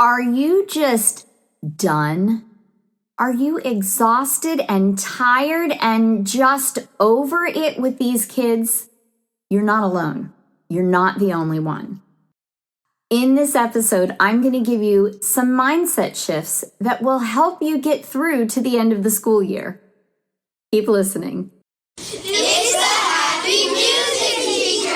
Are you just done? Are you exhausted and tired and just over it with these kids? You're not alone. You're not the only one. In this episode, I'm going to give you some mindset shifts that will help you get through to the end of the school year. Keep listening. It's the Happy Music Teacher!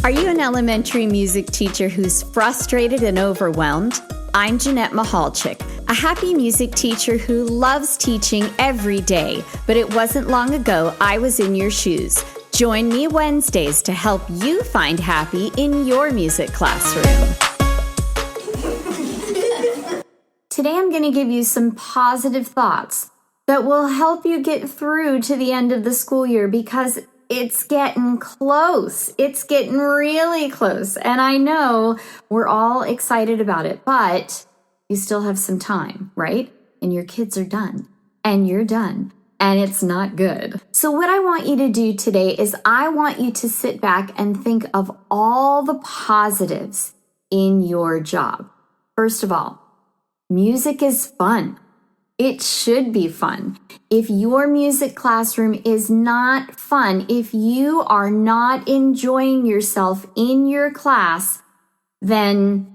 Are you an elementary music teacher who's frustrated and overwhelmed? I'm Jeanette Mahalchik, a happy music teacher who loves teaching every day, but it wasn't long ago I was in your shoes. Join me Wednesdays to help you find happy in your music classroom. Today I'm going to give you some positive thoughts that will help you get through to the end of the school year because it's getting close. It's getting really close. And I know we're all excited about it, but you still have some time, right? And your kids are done and you're done. And it's not good. So what I want you to do today is I want you to sit back and think of all the positives in your job. First of all, music is fun. It should be fun. If your music classroom is not fun, if you are not enjoying yourself in your class, then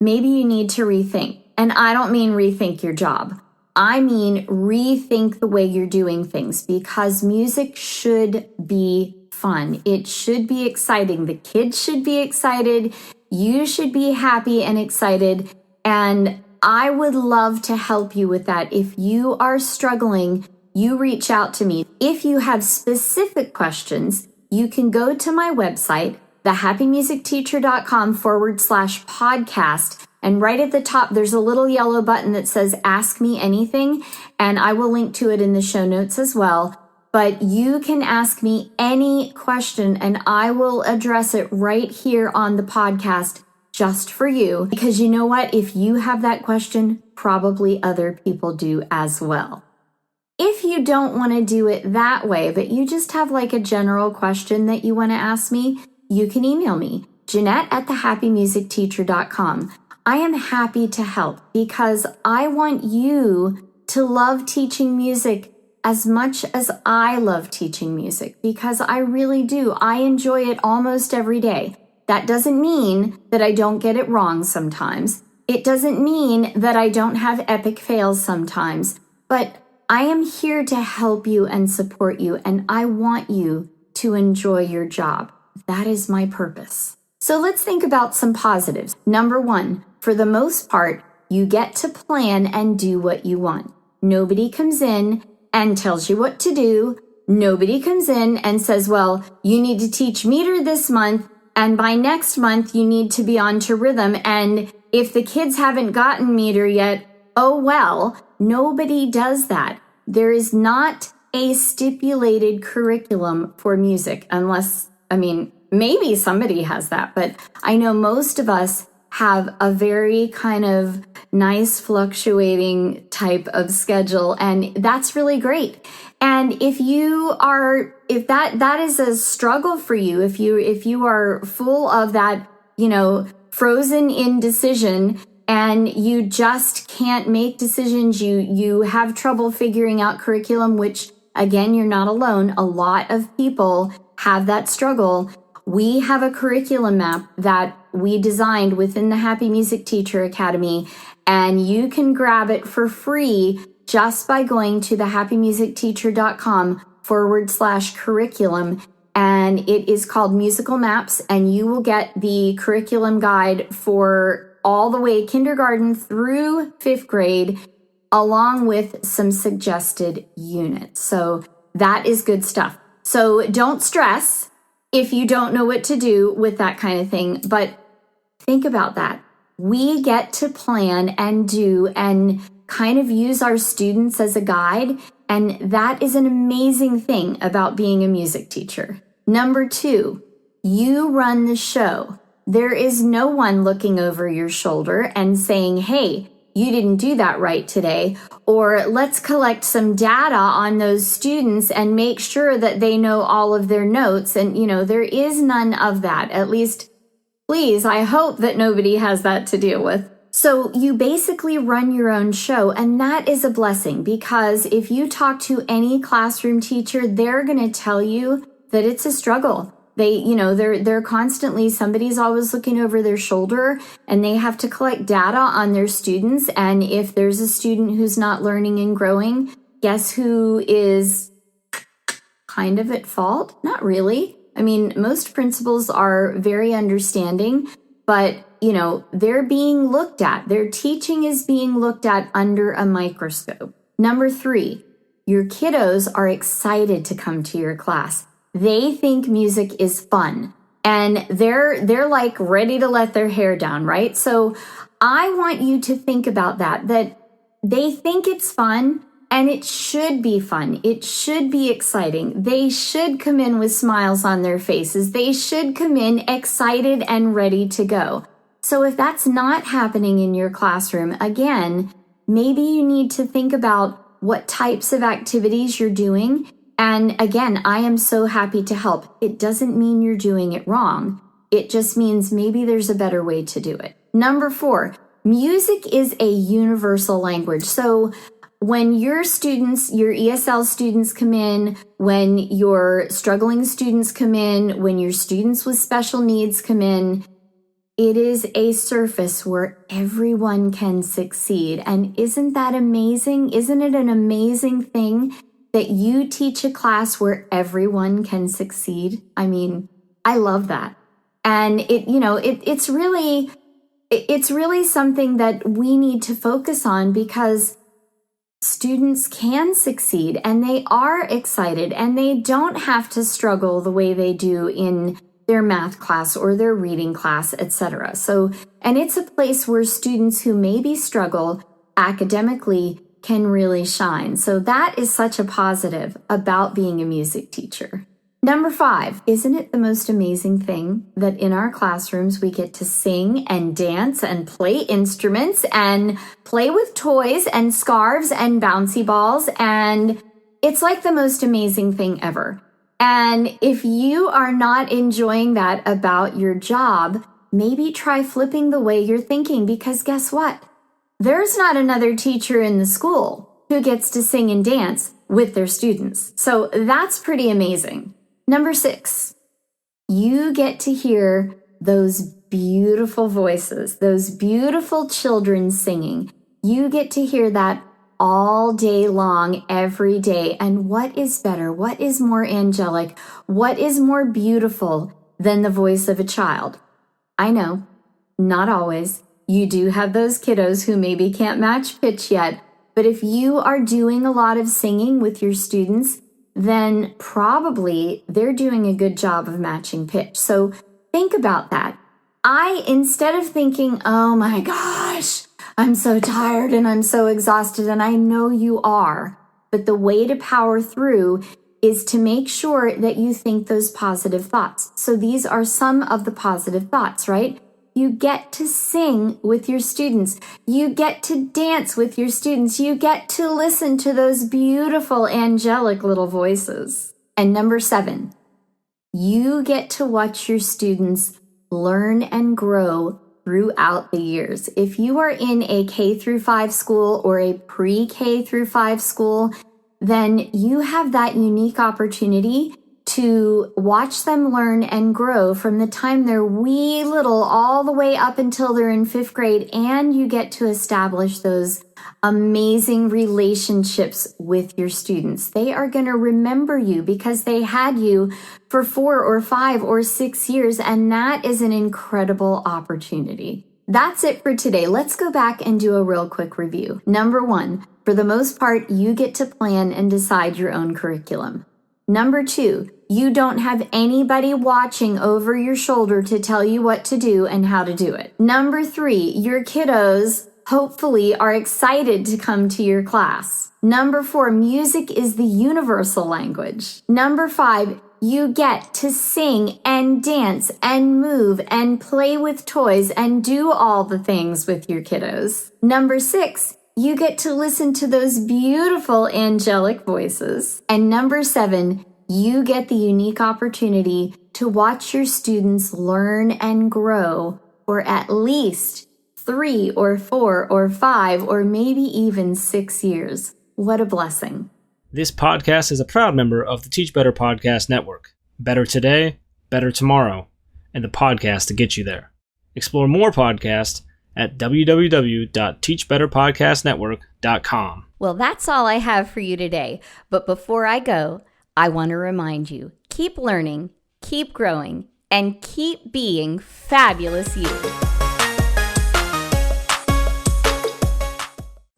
maybe you need to rethink. And I don't mean rethink your job. I mean, rethink the way you're doing things because music should be fun. It should be exciting. The kids should be excited. You should be happy and excited. And I would love to help you with that. If you are struggling, you reach out to me. If you have specific questions, you can go to my website, thehappymusicteacher.com/podcast. And right at the top, there's a little yellow button that says Ask Me Anything, and I will link to it in the show notes as well. But you can ask me any question, and I will address it right here on the podcast just for you. Because you know what? If you have that question, probably other people do as well. If you don't want to do it that way, but you just have like a general question that you want to ask me, you can email me, Jeanette at thehappymusicteacher.com. I am happy to help because I want you to love teaching music as much as I love teaching music because I really do. I enjoy it almost every day. That doesn't mean that I don't get it wrong sometimes. It doesn't mean that I don't have epic fails sometimes. But I am here to help you and support you, and I want you to enjoy your job. That is my purpose. So let's think about some positives. Number one, for the most part, you get to plan and do what you want. Nobody comes in and tells you what to do. Nobody comes in and says, well, you need to teach meter this month, and by next month, you need to be on to rhythm. And if the kids haven't gotten meter yet, oh well, nobody does that. There is not a stipulated curriculum for music unless, maybe somebody has that, but I know most of us have a very kind of nice fluctuating type of schedule, and that's really great. And if that is a struggle for you, if you are full of that, frozen indecision and you just can't make decisions, you have trouble figuring out curriculum, which again, you're not alone. A lot of people have that struggle. We have a curriculum map that we designed within the Happy Music Teacher Academy, and you can grab it for free just by going to thehappymusicteacher.com/curriculum. And it is called Musical Maps, and you will get the curriculum guide for all the way kindergarten through 5th grade, along with some suggested units. So that is good stuff. So don't stress if you don't know what to do with that kind of thing, but think about that. We get to plan and do and kind of use our students as a guide, and that is an amazing thing about being a music teacher. Number 2, you run the show. There is no one looking over your shoulder and saying, hey, you didn't do that right today, or let's collect some data on those students and make sure that they know all of their notes. And, there is none of that. At least Please, I hope that nobody has that to deal with. So you basically run your own show, and that is a blessing, because if you talk to any classroom teacher, they're going to tell you that it's a struggle. They're constantly, somebody's always looking over their shoulder, and they have to collect data on their students. And if there's a student who's not learning and growing, guess who is kind of at fault? Not really. I mean, most principals are very understanding, but they're being looked at. Their teaching is being looked at under a microscope. Number 3, your kiddos are excited to come to your class. They think music is fun, and they're like ready to let their hair down, right? So I want you to think about that they think it's fun, and it should be fun. It should be exciting. They should come in with smiles on their faces. They should come in excited and ready to go. So if that's not happening in your classroom, again, maybe you need to think about what types of activities you're doing. And again, I am so happy to help. It doesn't mean you're doing it wrong. It just means maybe there's a better way to do it. Number 4, music is a universal language. So when your students, your ESL students come in, when your struggling students come in, when your students with special needs come in, it is a surface where everyone can succeed. And isn't that amazing? Isn't it an amazing thing that you teach a class where everyone can succeed? I mean, I love that. And it's really something that we need to focus on, because students can succeed and they are excited and they don't have to struggle the way they do in their math class or their reading class, etc. So, and it's a place where students who maybe struggle academically can really shine. So that is such a positive about being a music teacher. Number 5, isn't it the most amazing thing that in our classrooms we get to sing and dance and play instruments and play with toys and scarves and bouncy balls, and it's like the most amazing thing ever. And if you are not enjoying that about your job, maybe try flipping the way you're thinking, because guess what? There's not another teacher in the school who gets to sing and dance with their students. So that's pretty amazing. Number 6, you get to hear those beautiful voices, those beautiful children singing. You get to hear that all day long, every day. And what is better? What is more angelic? What is more beautiful than the voice of a child? I know, not always. You do have those kiddos who maybe can't match pitch yet, but if you are doing a lot of singing with your students, then probably they're doing a good job of matching pitch. So think about that. Instead of thinking, oh my gosh, I'm so tired and I'm so exhausted, and I know you are, but the way to power through is to make sure that you think those positive thoughts. So these are some of the positive thoughts, right? You get to sing with your students. You get to dance with your students. You get to listen to those beautiful angelic little voices. And number 7, you get to watch your students learn and grow throughout the years. If you are in a K-5 school or a pre-K-5 school, then you have that unique opportunity to watch them learn and grow from the time they're wee little all the way up until they're in 5th grade, and you get to establish those amazing relationships with your students. They are going to remember you because they had you for 4 or 5 or 6 years, and that is an incredible opportunity. That's it for today. Let's go back and do a real quick review. Number 1, for the most part, you get to plan and decide your own curriculum. Number 2, you don't have anybody watching over your shoulder to tell you what to do and how to do it. Number 3, your kiddos hopefully are excited to come to your class. Number 4, music is the universal language. Number 5, you get to sing and dance and move and play with toys and do all the things with your kiddos. Number 6, you get to listen to those beautiful angelic voices. And number 7, you get the unique opportunity to watch your students learn and grow for at least 3 or 4 or 5 or maybe even 6 years. What a blessing. This podcast is a proud member of the Teach Better Podcast Network. Better today, better tomorrow, and the podcast to get you there. Explore more podcasts at www.teachbetterpodcastnetwork.com. Well, that's all I have for you today. But before I go, I want to remind you, keep learning, keep growing, and keep being fabulous you.